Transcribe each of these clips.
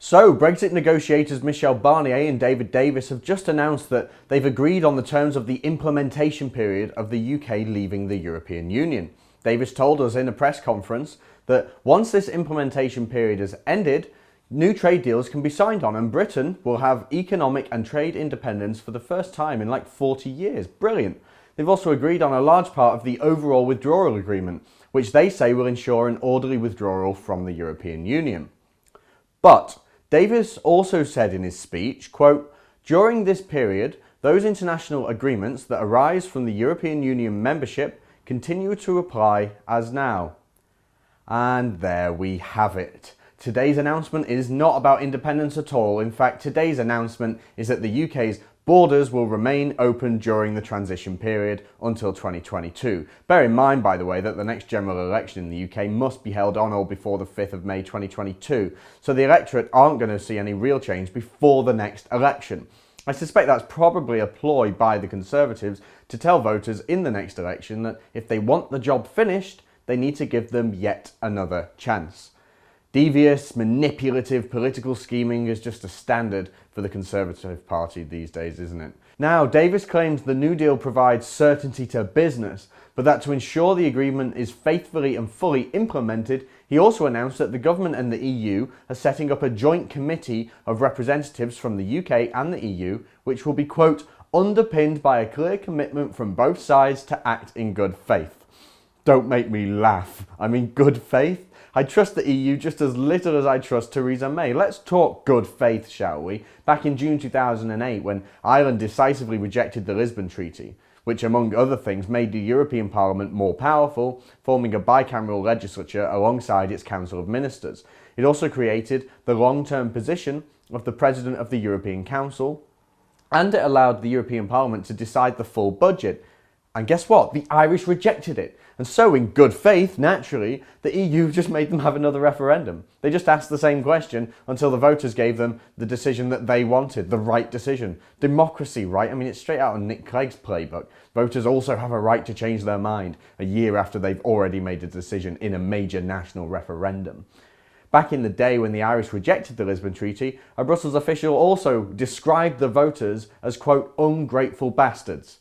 So, Brexit negotiators Michel Barnier and David Davis have just announced that they've agreed on the terms of the implementation period of the UK leaving the European Union. Davis told us in a press conference that once this implementation period has ended, new trade deals can be signed on and Britain will have economic and trade independence for the first time in like 40 years. Brilliant. They've also agreed on a large part of the overall withdrawal agreement, which they say will ensure an orderly withdrawal from the European Union. But Davis also said in his speech, quote, "During this period, those international agreements that arise from the European Union membership continue to apply as now." And there we have it. Today's announcement is not about independence at all. In fact, today's announcement is that the UK's borders will remain open during the transition period until 2022. Bear in mind, by the way, that the next general election in the UK must be held on or before the 5th of May 2022, so the electorate aren't going to see any real change before the next election. I suspect that's probably a ploy by the Conservatives to tell voters in the next election that if they want the job finished, they need to give them yet another chance. Devious, manipulative political scheming is just a standard for the Conservative Party these days, isn't it? Now, Davis claims the New Deal provides certainty to business, but that to ensure the agreement is faithfully and fully implemented, he also announced that the government and the EU are setting up a joint committee of representatives from the UK and the EU, which will be, quote, underpinned by a clear commitment from both sides to act in good faith. Don't make me laugh. I mean, good faith? I trust the EU just as little as I trust Theresa May. Let's talk good faith, shall we? Back in June 2008, when Ireland decisively rejected the Lisbon Treaty, which among other things made the European Parliament more powerful, forming a bicameral legislature alongside its Council of Ministers. It also created the long-term position of the President of the European Council, and it allowed the European Parliament to decide the full budget. And guess what? The Irish rejected it. And so, in good faith, naturally, the EU just made them have another referendum. They just asked the same question until the voters gave them the decision that they wanted, the right decision. Democracy, right? I mean, it's straight out of Nick Clegg's playbook. Voters also have a right to change their mind a year after they've already made a decision in a major national referendum. Back in the day when the Irish rejected the Lisbon Treaty, a Brussels official also described the voters as, quote, ungrateful bastards.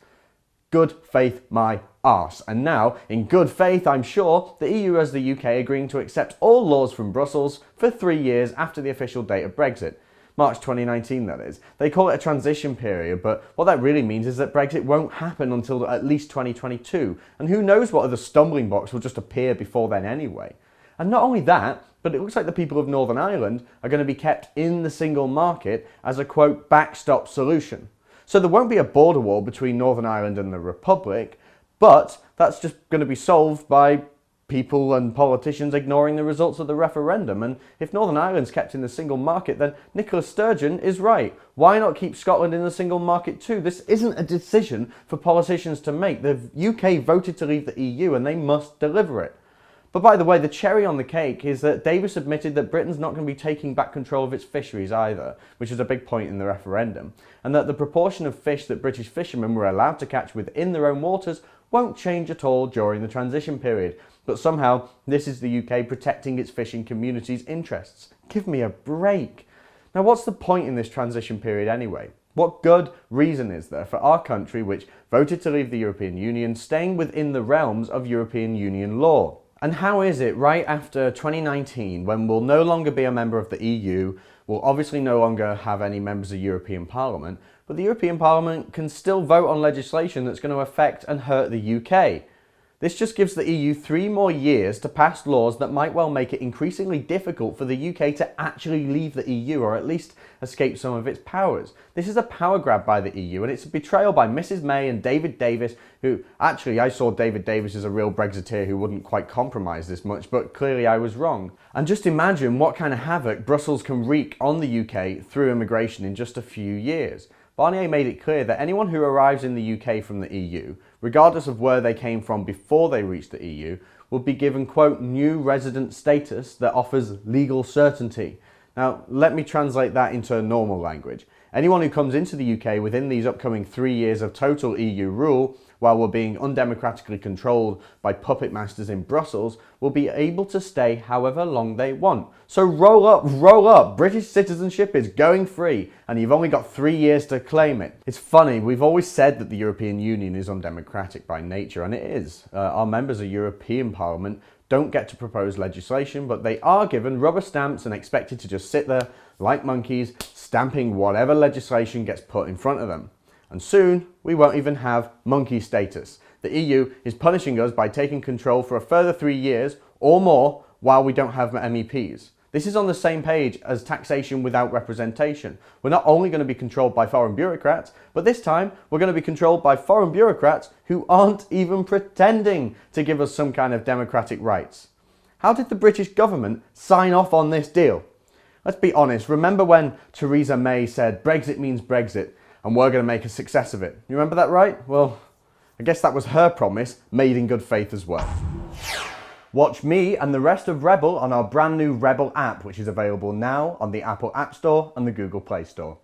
Good faith, my arse. And now, in good faith, I'm sure, the EU has the UK agreeing to accept all laws from Brussels for 3 years after the official date of Brexit. March 2019, that is. They call it a transition period, but what that really means is that Brexit won't happen until at least 2022. And who knows what other stumbling blocks will just appear before then anyway. And not only that, but it looks like the people of Northern Ireland are going to be kept in the single market as a, quote, backstop solution. So there won't be a border wall between Northern Ireland and the Republic, but that's just going to be solved by people and politicians ignoring the results of the referendum. And if Northern Ireland's kept in the single market, then Nicola Sturgeon is right. Why not keep Scotland in the single market too? This isn't a decision for politicians to make. The UK voted to leave the EU and they must deliver it. But by the way, the cherry on the cake is that Davis admitted that Britain's not going to be taking back control of its fisheries either, which is a big point in the referendum, and that the proportion of fish that British fishermen were allowed to catch within their own waters won't change at all during the transition period. But somehow, this is the UK protecting its fishing community's interests. Give me a break. Now, what's the point in this transition period anyway? What good reason is there for our country, which voted to leave the European Union, staying within the realms of European Union law? And how is it right after 2019, when we'll no longer be a member of the EU, we'll obviously no longer have any members of the European Parliament, but the European Parliament can still vote on legislation that's going to affect and hurt the UK? This just gives the EU 3 more years to pass laws that might well make it increasingly difficult for the UK to actually leave the EU, or at least escape some of its powers. This is a power grab by the EU, and it's a betrayal by Mrs May and David Davis, who, actually, I saw David Davis as a real Brexiteer who wouldn't quite compromise this much, but clearly I was wrong. And just imagine what kind of havoc Brussels can wreak on the UK through immigration in just a few years. Barnier made it clear that anyone who arrives in the UK from the EU, regardless of where they came from before they reached the EU, will be given, quote, new resident status that offers legal certainty. Now, let me translate that into normal language. Anyone who comes into the UK within these upcoming 3 years of total EU rule while we're being undemocratically controlled by puppet masters in Brussels, will be able to stay however long they want. So roll up, roll up. British citizenship is going free, and you've only got 3 years to claim it. It's funny, we've always said that the European Union is undemocratic by nature, and it is. Our members of European Parliament don't get to propose legislation, but they are given rubber stamps and expected to just sit there like monkeys, stamping whatever legislation gets put in front of them. And soon, we won't even have monkey status. The EU is punishing us by taking control for a further 3 years or more while we don't have MEPs. This is on the same page as taxation without representation. We're not only going to be controlled by foreign bureaucrats, but this time we're going to be controlled by foreign bureaucrats who aren't even pretending to give us some kind of democratic rights. How did the British government sign off on this deal? Let's be honest, remember when Theresa May said Brexit means Brexit and we're going to make a success of it? You remember that, right? Well, I guess that was her promise, made in good faith as well. Watch me and the rest of Rebel on our brand new Rebel app, which is available now on the Apple App Store and the Google Play Store.